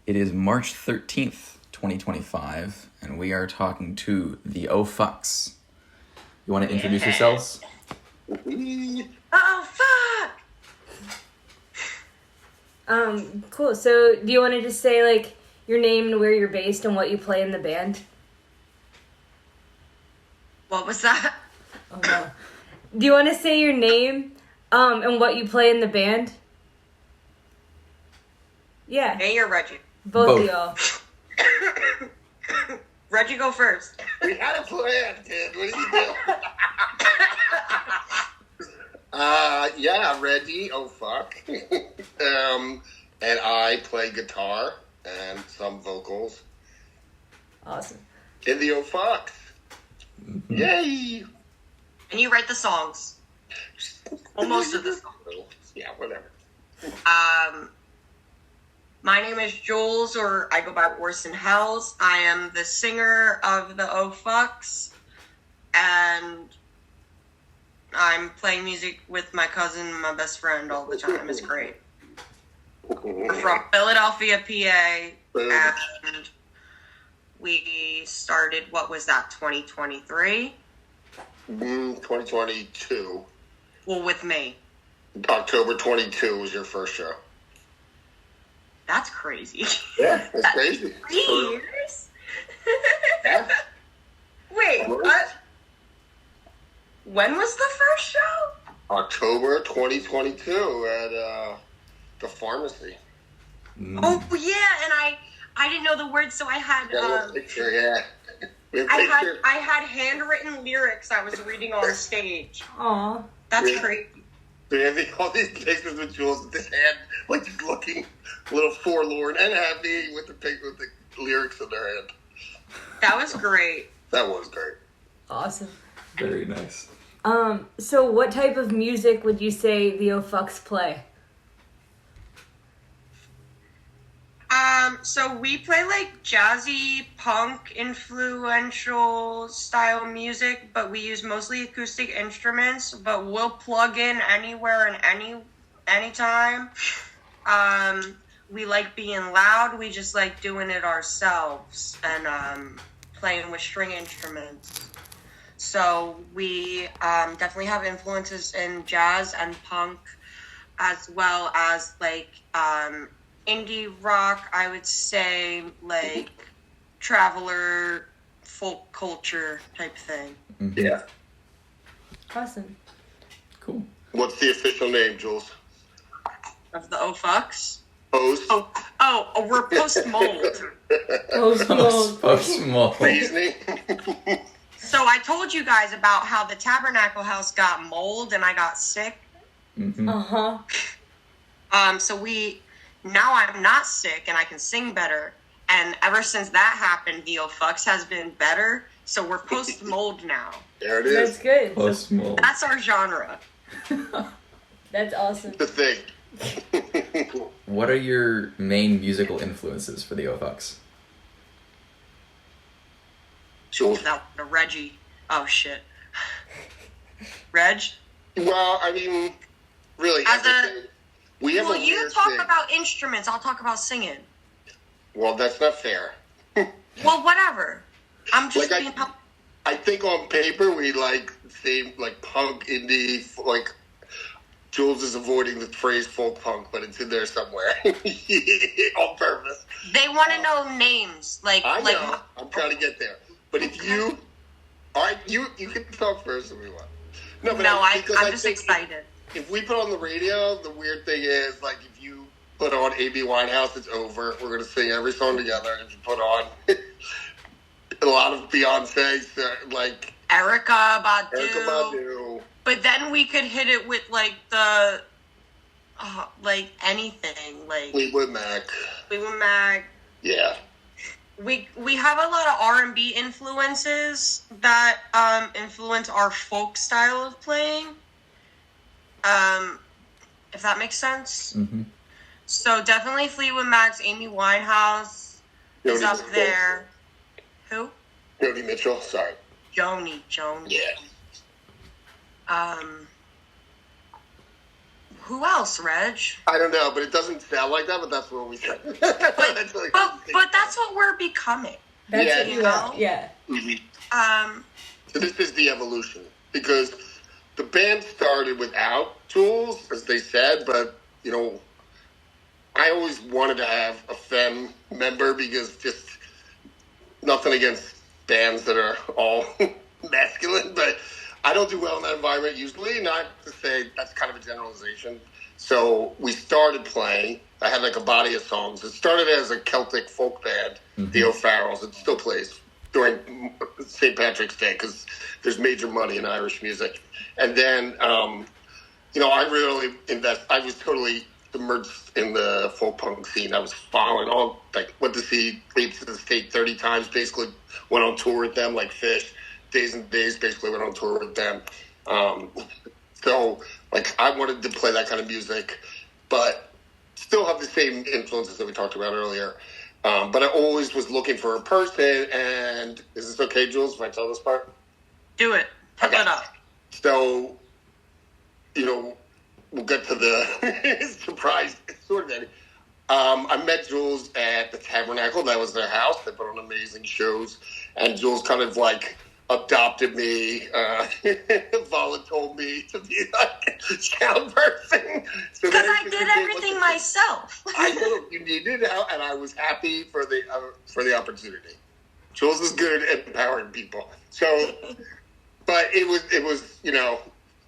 It is March 13th, 2025, and we are talking to the O-Fucks. You want to introduce yourselves? Oh, fuck! Cool. So, do you want to just say, like, your name and where you're based and what you play in the band? What was that? Oh, no. Do you want to say your name, and what you play in the band? Yeah. Hey, you're Reggie. Both of y'all. Reggie, go first. We had a plan, kid. What are you doing? Yeah, Reggie. Oh, fuck. And I play guitar and some vocals. Awesome. In the O-Fucks. Mm-hmm. Yay! And you write the songs. Well, most of the songs. Yeah, whatever. My name is Jules, or I go by Orson Hells. I am the singer of the O-Fucks, and I'm playing music with my cousin and my best friend all the time. It's great. We're from Philadelphia, PA, and we started, what was that, 2023? 2022. Well, with me. October 22 was your first show. That's crazy. Yeah, that's crazy. 3 years? Yeah. Wait, what? When was the first show? October 2022 at the pharmacy. Oh, yeah, and I didn't know the words, so I had... picture, yeah. I had handwritten lyrics I was reading on stage. Aw. That's crazy. So yeah, they all these pictures with Jules with his hand, like just looking a little forlorn and happy with the lyrics in their hand. That was great. That was great. Awesome. Very nice. So what type of music would you say the O-Fucks play? So we play like jazzy, punk, influential style music, but we use mostly acoustic instruments, but we'll plug in anywhere and anytime. We like being loud, we just like doing it ourselves and playing with string instruments. So we definitely have influences in jazz and punk, as well as like indie rock, I would say, like Traveler, folk culture type thing. Mm-hmm. Yeah. Awesome. Cool. What's the official name, Jules? Of the O-Fucks? Post? Oh, we're Post Mold. Post-mold. Reasoning? So I told you guys about how the Tabernacle House got mold and I got sick. Mm-hmm. Uh-huh. So now I'm not sick and I can sing better. And ever since that happened, the O-Fucks has been better. So we're post-mold now. There it is. That's good. Post-mold. That's our genre. That's awesome. The thing. What are your main musical influences for the O-Fucks? Jules. That Reggie. Oh, shit. Reg? Well, I mean, really, we have Well, a you weird talk thing. about instruments. I'll talk about singing. Well, that's not fair. Well, whatever. I'm just Like, being... I think on paper we say punk, indie, like Jules is avoiding the phrase folk punk, but it's in there somewhere on purpose. They want to know names. I know. I'm trying to get there. But if you, all right, you can talk first if we want. I'm just excited. If we put on the radio, the weird thing is, like, if you put on A.B. Winehouse, it's over. We're going to sing every song together. If you put on a lot of Beyonce, like Erykah Badu. Erykah Badu. But then we could hit it with, like, the... like, anything. Like... Fleetwood Mac. Yeah. We have a lot of R&B influences that influence our folk style of playing. If that makes sense. Mm-hmm. So definitely Fleetwood Mac's Amy Winehouse is up there. Who? Joni Mitchell, sorry. Joni. Yeah. Who else, Reg? I don't know, but it doesn't sound like that, but that's what we said. That's like- But that's what we're becoming. That's Yeah. what you are. Yeah. So this is the evolution, because the band started without Jules, as they said, but, you know, I always wanted to have a femme member, because just nothing against bands that are all masculine, but I don't do well in that environment usually, not to say that's kind of a generalization. So we started playing. I had like a body of songs. It started as a Celtic folk band, the O'Farrells. It still plays during St. Patrick's Day because there's major money in Irish music. And then, you know, I really I was totally immersed in the folk punk scene. I was following all, like, went to see Leaps of the State 30 times, basically went on tour with them like Fish. Days and Days basically went on tour with them. So, like, I wanted to play that kind of music, but still have the same influences that we talked about earlier. But I always was looking for a person, and is this okay, Jules, if I tell this part? Do it. Put it up. So, you know, we'll get to the surprise sort of ending. I met Jules at the Tabernacle. That was their house. They put on amazing shows, and Jules kind of like adopted me, voluntold me to be like a sound person. So Because I did everything myself. I know you needed help, and I was happy for the opportunity. Jules is good at empowering people. So, but it was you know,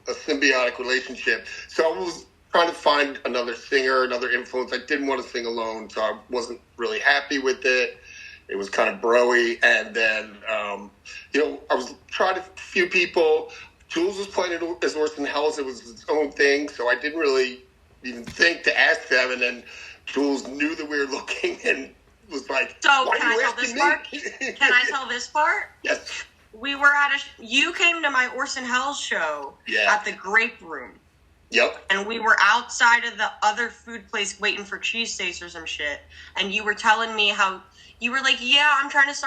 a symbiotic relationship. So I was trying to find another singer, another influence. I didn't want to sing alone, so I wasn't really happy with it. It was kind of bro-y. And then, you know, I was trying a few people. Jules was playing it as Orson Helles. It was its own thing, so I didn't really even think to ask them. And then Jules knew that we were looking and was like, So "Why can are I you tell asking this me?" part? Can I tell this part? Yes. We were at you came to my Orson Helles show at the Grape Room. Yep. And we were outside of the other food place waiting for cheesesteaks or some shit. And you were telling me how you were like, yeah, I'm trying to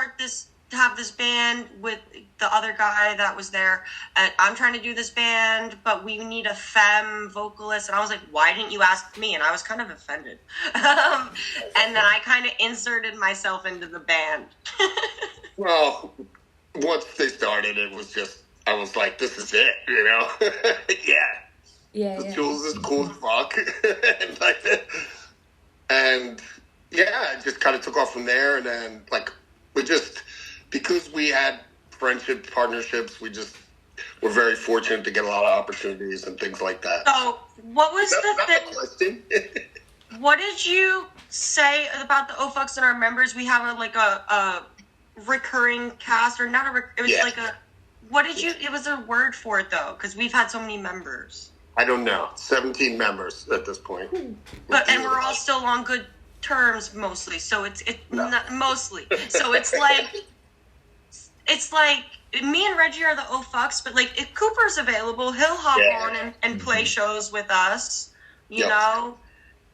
have this band with the other guy that was there. I'm trying to do this band, but we need a femme vocalist. And I was like, why didn't you ask me? And I was kind of offended. And then I kind of inserted myself into the band. Well, once they started, it was just, I was like, this is it, you know? Yeah. Jules is cool as fuck. and yeah, it just kind of took off from there. And then, like, because we had friendship partnerships, we just were very fortunate to get a lot of opportunities and things like that. So, what was the thing? Question. What did you say about the O-Fucks and our members? We have a recurring cast, or not it was like a, what did you, it was a word for it though, because we've had so many members. I don't know. 17 members at this point. But, and we're all still on good terms mostly, so not mostly. So it's like me and Reggie are the O-Fucks, but like if Cooper's available, he'll hop on and play shows with us. You know?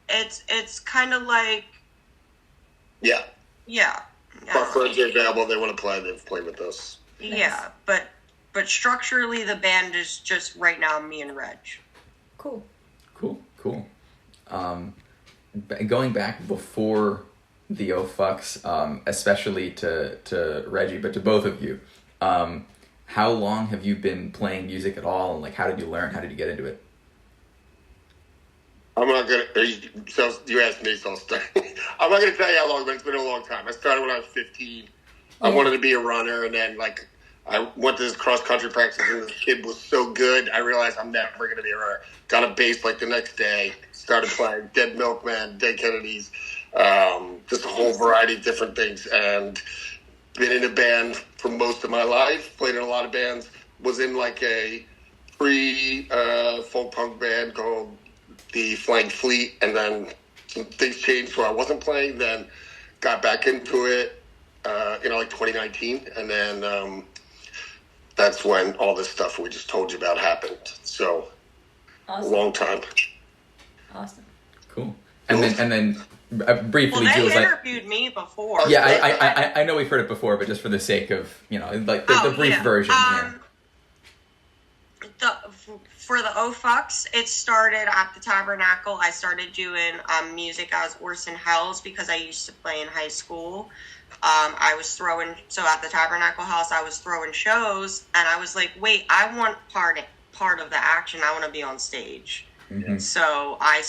It's kind of like Yeah. Our friends are available, they want to play, they've played with us. Yeah, but structurally the band is just right now me and Reg. Cool. Going back before the O-Fucks, especially to Reggie, but to both of you, how long have you been playing music at all, and like how did you learn? How did you get into it? I'm not gonna. So you asked me, so I'll start. I'm not gonna tell you how long, but it's been a long time. I started when I was 15. I wanted to be a runner, and then like I went to this cross country practice, and this kid was so good, I realized I'm never gonna be a runner. Got a bass like the next day. Started playing Dead Milkman, Dead Kennedys, just a whole variety of different things, and been in a band for most of my life. Played in a lot of bands. Was in like a folk punk band called the Flying Fleet, and then some things changed so I wasn't playing, then got back into it like 2019, and then that's when all this stuff we just told you about happened. So Awesome. Long time. Awesome. Cool. And then briefly, Well, they Jules, interviewed me before. yeah, I know we've heard it before, but just for the sake of, like the brief version. for the O Fucks, it started at the Tabernacle. I started doing music as Orson Hells because I used to play in high school. I was so at the Tabernacle House, I was throwing shows, and I was like, wait, I want part of the action. I want to be on stage. Mm-hmm. So I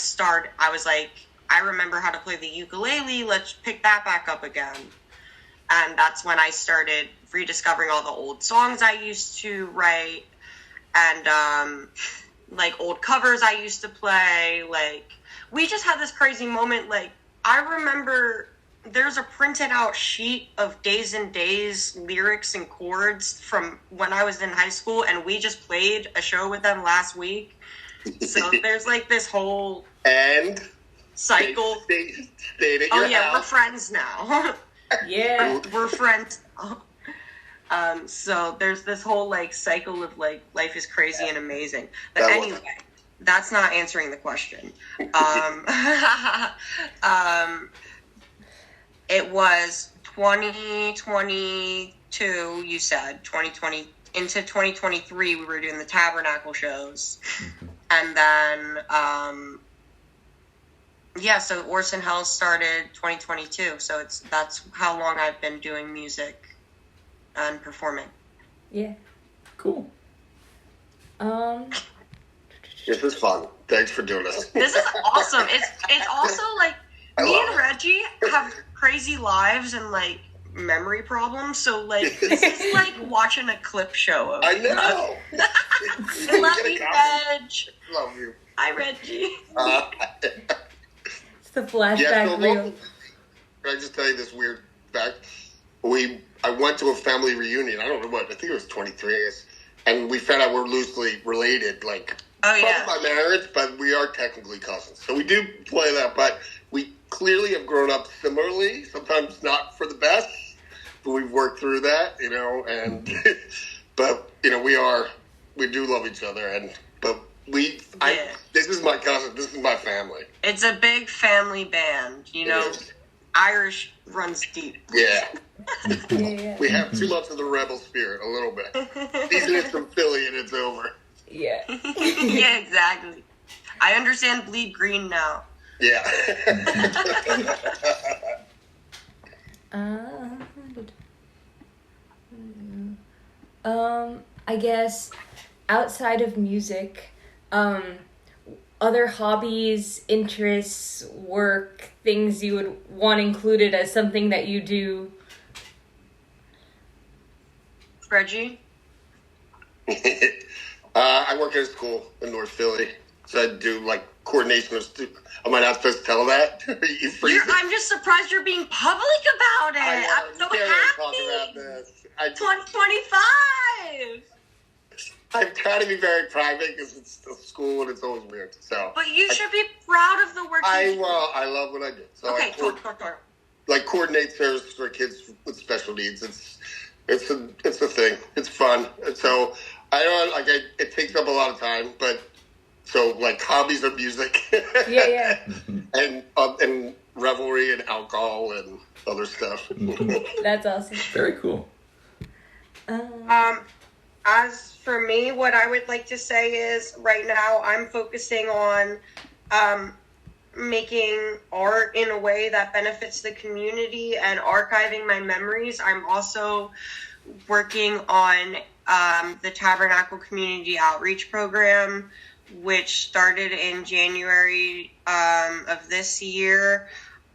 was like, I remember how to play the ukulele. Let's pick that back up again. And that's when I started rediscovering all the old songs I used to write. And, like, old covers I used to play. Like, we just had this crazy moment. Like, I remember there's a printed out sheet of Days and Days lyrics and chords from when I was in high school, and we just played a show with them last week. So there's, like, this whole cycle. Stayed at your house. We're friends now. Yeah. We're friends now. So there's this whole like cycle of like life is crazy and amazing. But anyway, that's not answering the question. It was 2022. You said 2020 into 2023. We were doing the Tabernacle shows, and then so Orson Hells started 2022. So that's how long I've been doing music and performing. Yeah. Cool. This is fun. Thanks for doing this. This is awesome. It's also like me and Reggie have crazy lives and like memory problems. So like this is like watching a clip show of I know. I love you, Reg. Love you. Hi, Reggie. It's the flashback reel. Can I just tell you this weird fact? I went to a family reunion. I don't know what. I think it was 23, I guess. And we found out we're loosely related. Like, probably by marriage, but we are technically cousins. So we do play that. But we clearly have grown up similarly. Sometimes not for the best, but we've worked through that, you know. And but you know, we do love each other. This is my cousin. This is my family. It's a big family band, you know. Irish runs deep. Yeah. Yeah. We have too much of the rebel spirit, a little bit. Season it from Philly and it's over. Yeah. Yeah, exactly. I understand bleed green now. Yeah. I guess outside of music, other hobbies, interests, work, things you would want included as something that you do. Reggie? I work at a school in North Philly, so I do like coordination of students. Am I not supposed to tell that? I'm just surprised you're being public about it. I'm so happy. Talk about this. 2025. I'm trying to be very private because it's a school and it's always weird. So, but you should be proud of the work. I love what I do. So okay, like coordinate services for kids with special needs. It's a thing. It's fun. And so I don't it takes up a lot of time, but so like hobbies are music. Yeah. and revelry and alcohol and other stuff. That's awesome. Very cool. As for me, what I would like to say is right now I'm focusing on making art in a way that benefits the community and archiving my memories. I'm also working on the Tabernacle Community Outreach Program, which started in January of this year.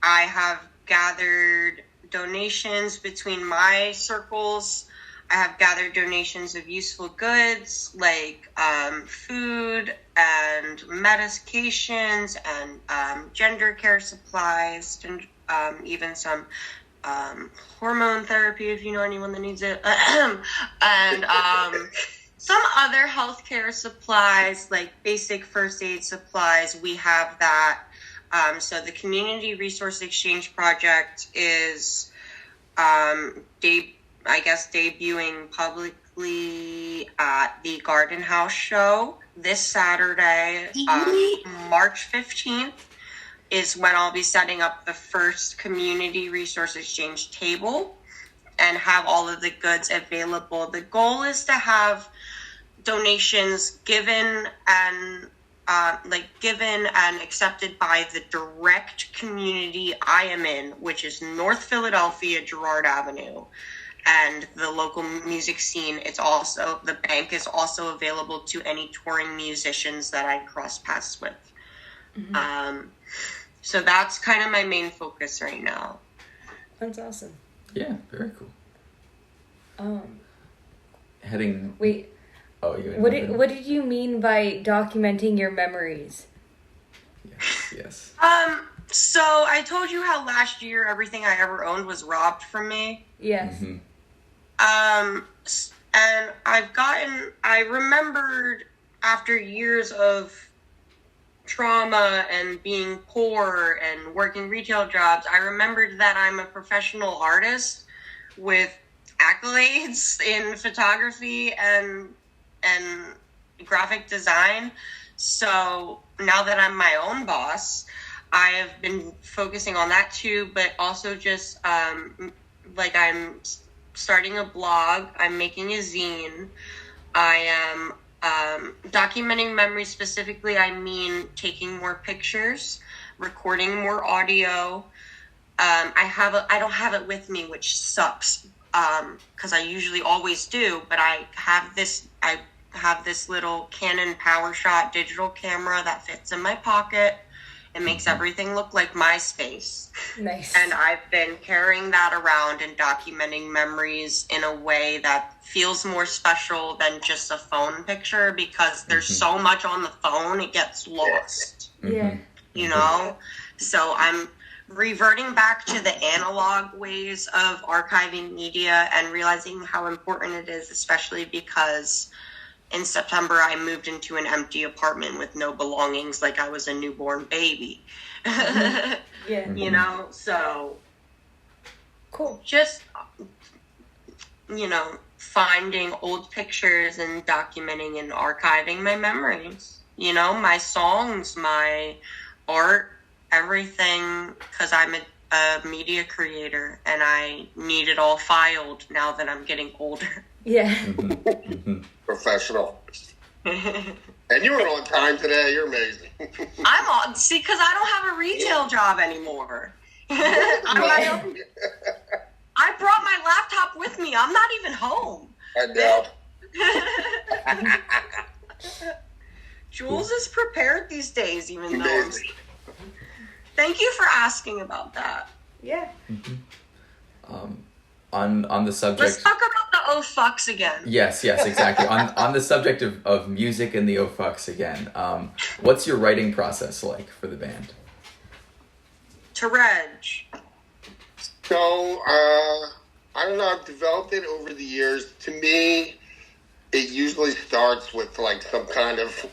I have gathered donations between my circles. I have gathered donations of useful goods like food and medications and gender care supplies and even some hormone therapy if you know anyone that needs it. And some other healthcare supplies like basic first aid supplies. We have that. So the Community Resource Exchange Project is debuting publicly at the Garden House show this Saturday, March 15th, is when I'll be setting up the first Community Resource Exchange table and have all of the goods available. The goal is to have donations given and accepted by the direct community I am in, which is North Philadelphia, Girard Avenue, and the local music scene. The bank is also available to any touring musicians that I cross paths with. Mm-hmm. So that's kind of my main focus right now. That's awesome. Yeah, very cool. Wait. Oh, you. What did you mean by documenting your memories? Yes. So I told you how last year everything I ever owned was robbed from me. Yes. Mm-hmm. And I remembered after years of trauma and being poor and working retail jobs, I remembered that I'm a professional artist with accolades in photography and graphic design. So now that I'm my own boss, I have been focusing on that too, but also just I'm starting a blog, I'm making a zine, I am documenting memories. Specifically, I mean taking more pictures, recording more audio. I don't have it with me, which sucks, because I usually always do, but I have this little Canon PowerShot digital camera that fits in my pocket. It makes everything look like MySpace. Nice. And I've been carrying that around and documenting memories in a way that feels more special than just a phone picture, because there's so much on the phone, it gets lost. Yeah. You know? So I'm reverting back to the analog ways of archiving media and realizing how important it is, especially because in September, I moved into an empty apartment with no belongings, like I was a newborn baby. Yeah. You know, so cool. Just, finding old pictures and documenting and archiving my memories. You know, my songs, my art, everything, because I'm a media creator and I need it all filed now that I'm getting older. Yeah. Professional. And you were on time today. You're amazing. I'm on. See, because I don't have a retail job anymore. I brought my laptop with me. I'm not even home. I know. Jules is prepared these days, even though. Amazing. Thank you for asking about that. Yeah. On the subject. Let's talk about the Oh Fucks again. Yes, exactly. on the subject of music and the Oh Fucks again. What's your writing process like for the band? To Reg. So, I don't know, I've developed it over the years. To me, it usually starts with like some kind of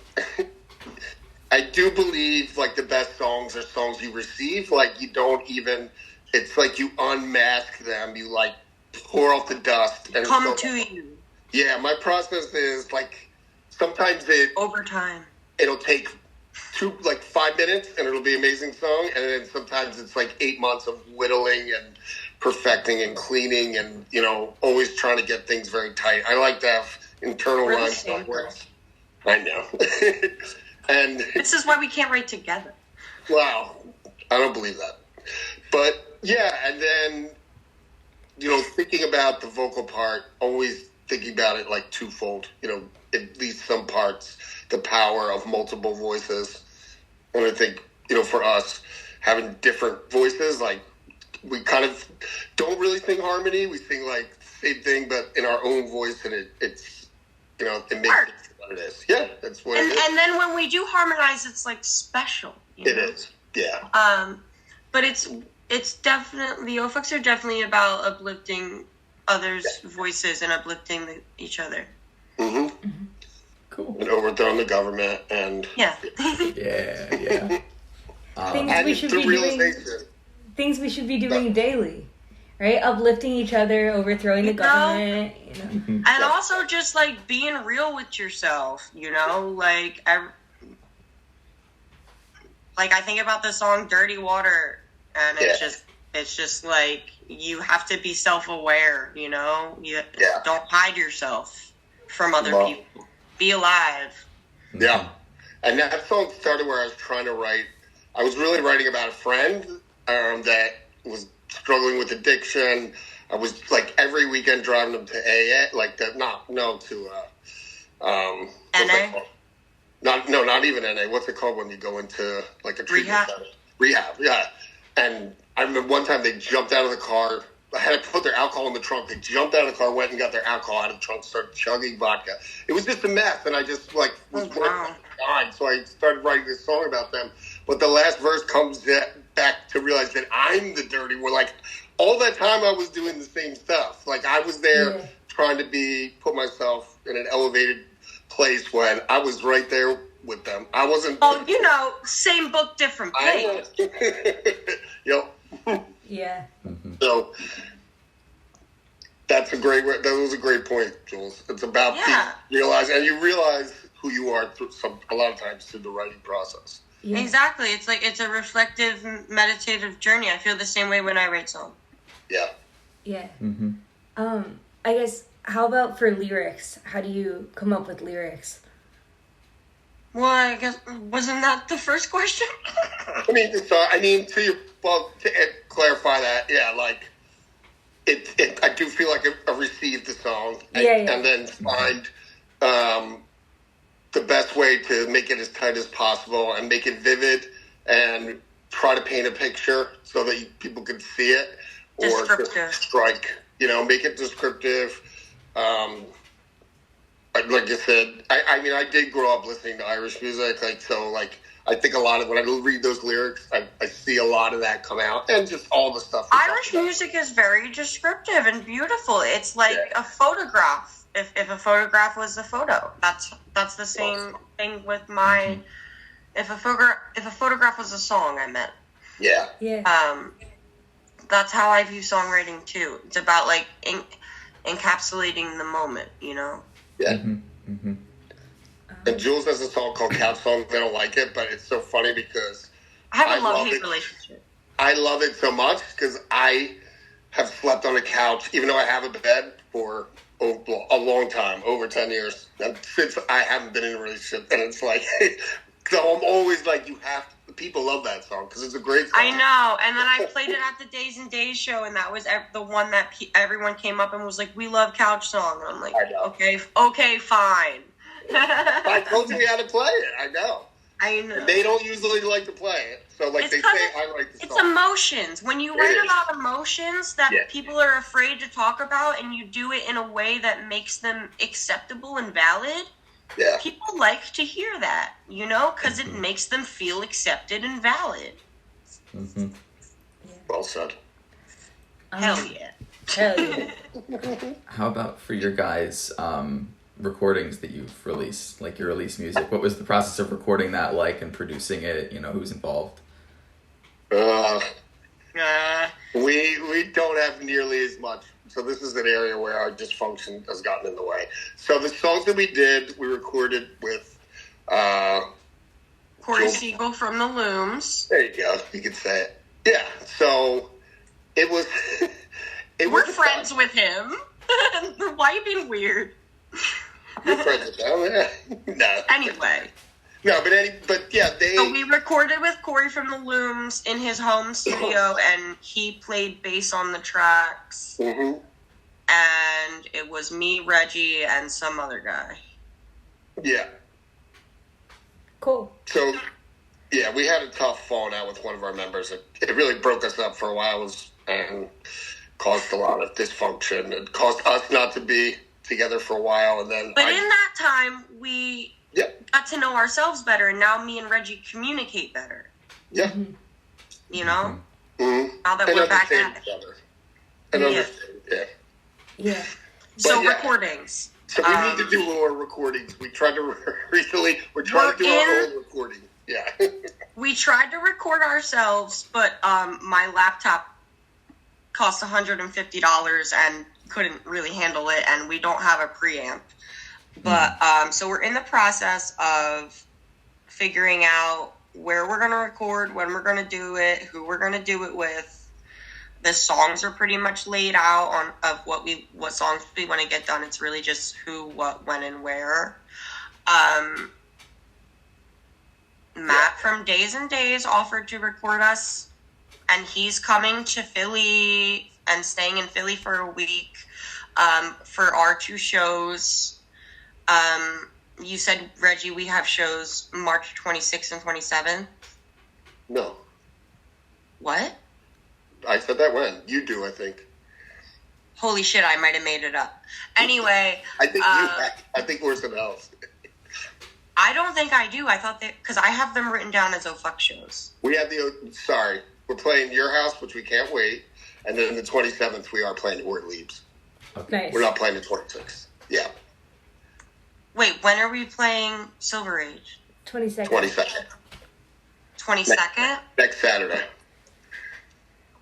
I do believe like the best songs are songs you receive. Like you don't even, it's like you unmask them. You like pour off the dust. And come to you. Yeah, my process is like sometimes over time. It'll take 5 minutes and it'll be an amazing song, and then sometimes it's like 8 months of whittling and perfecting and cleaning and always trying to get things very tight. I like to have internal rhymes. I know. And this is why we can't write together. Wow, I don't believe that. But yeah, and then thinking about the vocal part, always thinking about it like twofold. At least some parts, the power of multiple voices. And I think for us, having different voices, like we kind of don't really sing harmony. We sing like the same thing, but in our own voice, and it's it makes Art. it what it is. Yeah, that's what it is. And then when we do harmonize, it's like special. It is, yeah. But it's definitely, the OFUX are definitely about uplifting others' voices and uplifting each other. Mm-hmm. Cool. And overthrowing the government and yeah. Yeah. Things we should be doing daily, right? Uplifting each other, overthrowing the government. And also just like being real with yourself. Like I think about the song "Dirty Water," and it's just like you have to be self-aware. You don't hide yourself from other people. Be Alive. Yeah. And that song started where I was trying to write. I was really writing about a friend that was struggling with addiction. I was like every weekend driving them to AA, like to NA? Not even NA. What's it called when you go into like a treatment Rehab. center? Rehab, yeah. And I remember one time they jumped out of the car. I had to put their alcohol in the trunk. They jumped out of the car, went and got their alcohol out of the trunk, started chugging vodka. It was just a mess, and I just like was dying. So I started writing this song about them. But the last verse comes back to realize that I'm the dirty one. Like all that time, I was doing the same stuff. Like I was there trying to put myself in an elevated place when I was right there with them. I wasn't. Oh, same book, different page. Yep. Yeah. So that was a great point, Jules. It's about you realize who you are a lot of times through the writing process. Yeah. Exactly. It's like it's a reflective, meditative journey. I feel the same way when I write songs. Yeah. Yeah. Mm-hmm. I guess, how about for lyrics? How do you come up with lyrics? Well, I guess, wasn't that the first question? To clarify that, like, I do feel like I received the song and then find the best way to make it as tight as possible and make it vivid and try to paint a picture so that people can see it or just strike, make it descriptive. Like I said, I did grow up listening to Irish music, I think a lot of when I read those lyrics, I see a lot of that come out, and just all the stuff. Irish music is very descriptive and beautiful. It's like a photograph. If a photograph was a photo, that's the same thing with my. If a photograph was a song, I meant. Yeah. Yeah. That's how I view songwriting too. It's about like encapsulating the moment, Yeah. Mm-hmm. Mm-hmm. And Jules has a song called Couch Songs. I don't like it, but it's so funny because I have a love-hate relationship. I love it so much because I have slept on a couch, even though I have a bed, for a long time, over 10 years, and since I haven't been in a relationship. And it's like, so I'm always like, people love that song because it's a great song. I know. And then I played it at the Days and Days show, and that was the one that everyone came up and was like, we love Couch Song. And I'm like, okay, fine. I told you how to play it. I know. And they don't usually like to play it. So, they say, I like the song. It's emotions. When you write about emotions that people are afraid to talk about, and you do it in a way that makes them acceptable and valid, people like to hear that, because it makes them feel accepted and valid. Mm-hmm. Well said. Hell yeah. Hell yeah. How about for your guys' recordings that you've released, like your release music? What was the process of recording that like and producing it? Who's involved? We don't have nearly as much. So this is an area where our dysfunction has gotten in the way. So the songs that we recorded with Corey Siegel from the Looms. There you go. You can say it. Yeah. So it was. We're friends with him. Why are you being weird? You're friends with them? No. Anyway. No, but they. So we recorded with Corey from the Looms in his home studio, and he played bass on the tracks. Mm-hmm. And it was me, Reggie, and some other guy. Yeah. Cool. So, we had a tough falling out with one of our members. It really broke us up for a while and caused a lot of dysfunction. It caused us not to be together for a while, and then. But in that time, we got to know ourselves better, and now me and Reggie communicate better. Yeah. Mm-hmm. Mm-hmm. Now that we're back at each other. And understand. Yeah. So recordings. So we need to do more recordings. We tried to recently. We're trying to do our own recording. Yeah. We tried to record ourselves, but my laptop cost $150 and couldn't really handle it, and we don't have a preamp. But so we're in the process of figuring out where we're going to record, when we're going to do it, who we're going to do it with. The songs are pretty much laid out of what songs we want to get done. It's really just who, what, when, and where. Matt from Days and Days offered to record us, and he's coming to Philly and staying in Philly for a week for our 2 shows. You said, Reggie, we have shows March 26th and 27th. No. What? I said that when? You do, I think. Holy shit, I might have made it up. Anyway. I think we're something else. I don't think I do. I thought that, because I have them written down as Oh Fuck shows. We have we're playing your house, which we can't wait. And then the 27th, we are playing Where It Leaves. Okay. Nice. We're not playing the 26th. Yeah. Wait, when are we playing Silver Age? 22nd. 22nd. 22nd? Next Saturday.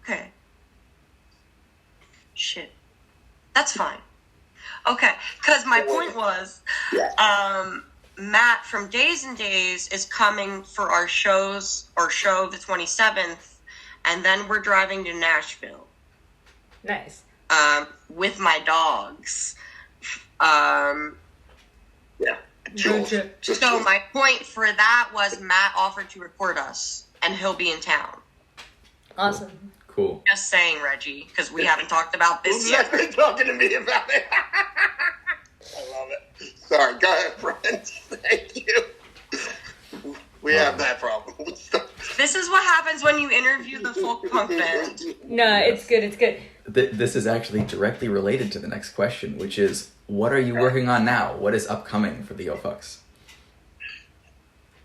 Okay. Shit. That's fine. Okay, because my point was, Matt from Days and Days is coming for our show the 27th, and then we're driving to Nashville. Nice. With my dogs. Yeah. So my point for that was Matt offered to record us, and he'll be in town. Awesome. Cool. Just saying, Reggie, because we haven't talked about this Who's yet. been talking to me about it? I love it. Sorry, go ahead, friends. Thank you. We have that problem. This is what happens when you interview the folk punk band. No, it's good. It's good. This is actually directly related to the next question, which is, what are you working on now? What is upcoming for the OFUX?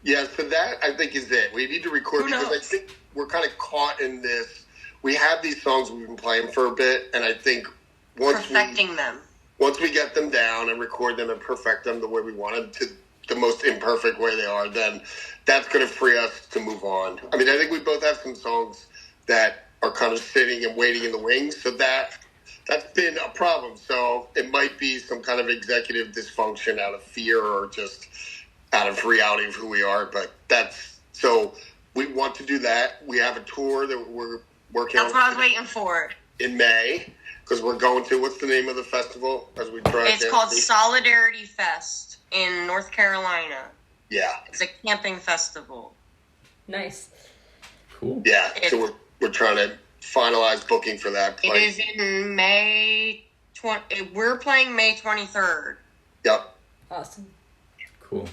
Yeah, so that, I think, is it. We need to record because I think we're kind of caught in this. We have these songs we've been playing for a bit, and I think once we get them down and record them and perfect them the way we want them, to the most imperfect way they are, then that's going to free us to move on. I mean, I think we both have some songs that are kind of sitting and waiting in the wings, so that's been a problem. So it might be some kind of executive dysfunction out of fear or just out of reality of who we are, but so we want to do that. We have a tour that we're working on. That's what I was waiting for. In May, because we're going to, what's the name of the festival? As we try. It's called Solidarity Fest in North Carolina. Yeah. It's a camping festival. Nice. Cool. Yeah, so we're trying to finalize booking for that place. It is in May 20. We're playing May 23rd. Yep. Awesome. Cool.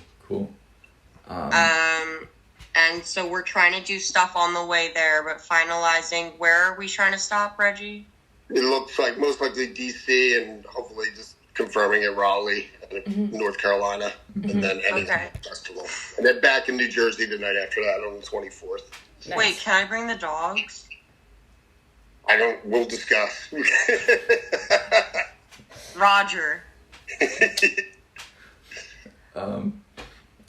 And so we're trying to do stuff on the way there, but finalizing, where are we trying to stop, Reggie? It looks like most likely DC and hopefully just confirming it Raleigh, North Carolina, and then ending the festival. And then back in New Jersey the night after that on the 24th. Nice. Wait, can I bring the dogs? We'll discuss. Roger.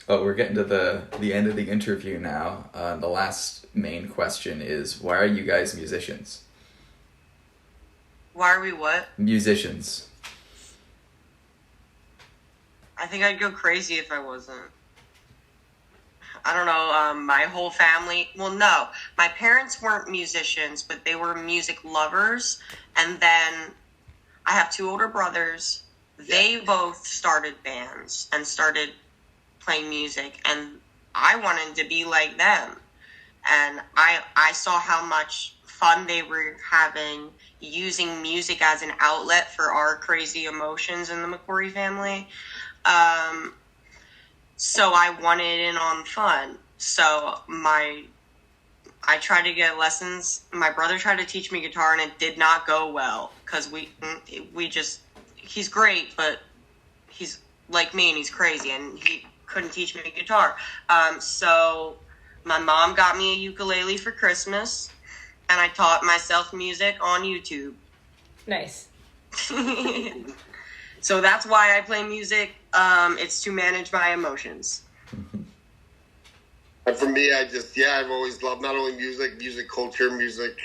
We're getting to the end of the interview now. The last main question is, why are you guys musicians? Why are we what? Musicians. I think I'd go crazy if I wasn't. I don't know, my whole family... Well, no. My parents weren't musicians, but they were music lovers. And then I have 2 older brothers. They both started bands and started playing music. And I wanted to be like them. And I saw how much fun they were having using music as an outlet for our crazy emotions in the McCory family. So I wanted in on fun. So I tried to get lessons. My brother tried to teach me guitar, and it did not go well because he's great, but he's like me and he's crazy, and he couldn't teach me guitar. So my mom got me a ukulele for Christmas, and I taught myself music on YouTube. Nice. So that's why I play music. It's to manage my emotions. And for me, I've always loved not only music culture, music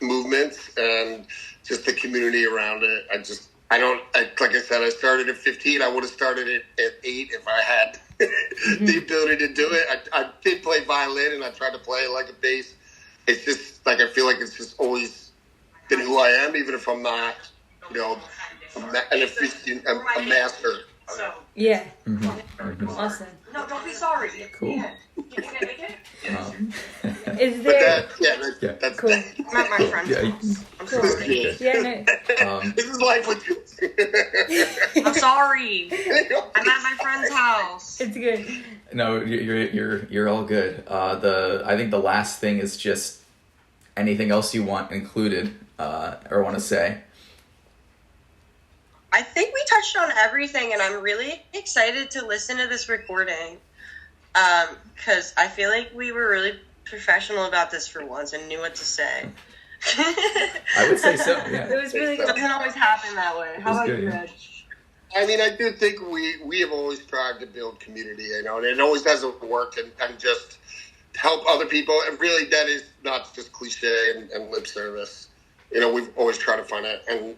movements, and just the community around it. Like I said, I started at 15. I would have started it at 8 if I had the ability to do it. I did play violin, and I tried to play it like a bass. It's just, like, I feel like it's just always been who I am, even if I'm not, a master So Yeah. Mhm. Awesome. no, don't be sorry. Cool. Yeah. You can't make it. Um, Is But there? Yeah. that's Cool. I'm at my friend's Yeah, house. I'm Cool. sorry. Yeah. No. This is life with you. I'm sorry. I'm at my friend's house. It's good. No, you're all good. I think the last thing is just anything else you want included or want to say. I think we touched on everything, and I'm really excited to listen to this recording. Because I feel like we were really professional about this for once and knew what to say. I would say so. It Yeah. was really It good. doesn't always happen that way. How was about good, you, yeah. Reg? I mean, I do think we have always tried to build community, you know, and it always doesn't work and just help other people. And really, that is not just cliche and lip service. You know, we've always tried to find it, and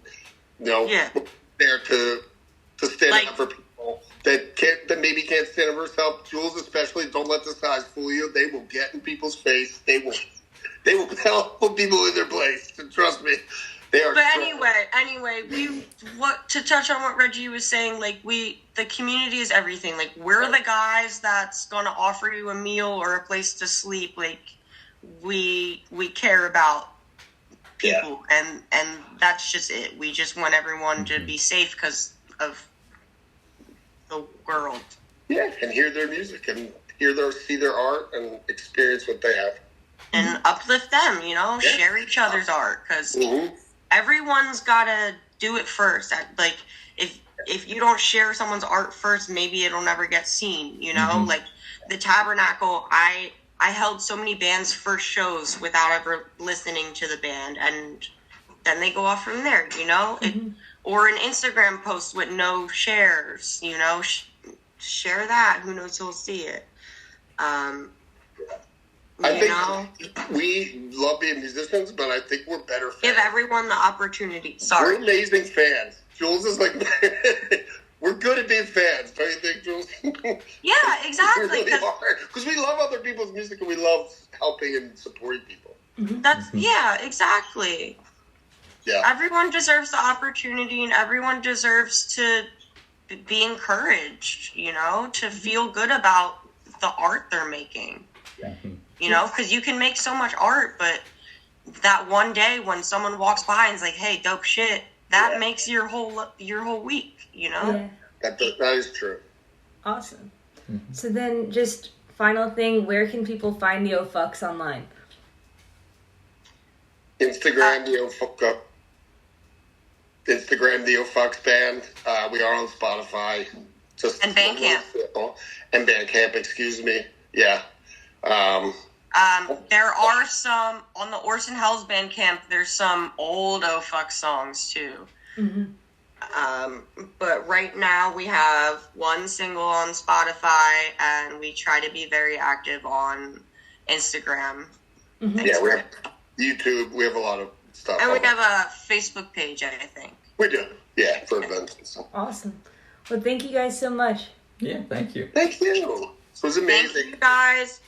you know, Yeah. we're there to stand Like- up for people that maybe can't stand up for themselves. Jules, especially, don't let the size fool you. They will get in people's face. They will put people in their place. And trust me, they are. But strong. anyway, to touch on what Reggie was saying, like the community is everything. Like we're the guys that's gonna offer you a meal or a place to sleep. Like we care about people, and that's just it. We just want everyone to be safe because of the world. Yeah, and hear their music and see their art and experience what they have. And uplift them, you know, share each other's art, because Mm-hmm. everyone's gotta do it first. Like if you don't share someone's art first, maybe it'll never get seen. You know, Mhm. like the Tabernacle, I held so many bands' first shows without ever listening to the band, and then they go off from there. You know, or an Instagram post with no shares. You know, share that. Who knows who'll see it. I You think know, we love being musicians, but I think we're better fans. give everyone the opportunity. We're Sorry. amazing fans. Jules is like, we're good at being fans, don't you think, Jules? Yeah, We exactly. really 'cause are. Because we love other people's music and we love helping and supporting people. That's yeah, exactly. Yeah. Everyone deserves the opportunity, and everyone deserves to be encouraged. You know, to feel good about the art they're making. You know, because you can make so much art, but that one day when someone walks by and is like, "Hey, dope shit," that makes your whole week. You know. Yeah. That is true. Awesome. So then, just final thing, where can people find the O'Fucks online? Instagram, the O'Fucks Band. We are on Spotify. And Bandcamp. And Bandcamp, excuse me. Yeah. There are some on the Orson Hell's Bandcamp. There's some old "Oh Fuck" songs too. But right now we have one single on Spotify, and we try to be very active on Instagram. Yeah, we have YouTube. We have a lot of stuff. And we have a Facebook page, I think. We do. Yeah, for events and stuff. Awesome. Well, thank you guys so much. Yeah, thank you. Thank you. It was Thank amazing. you guys.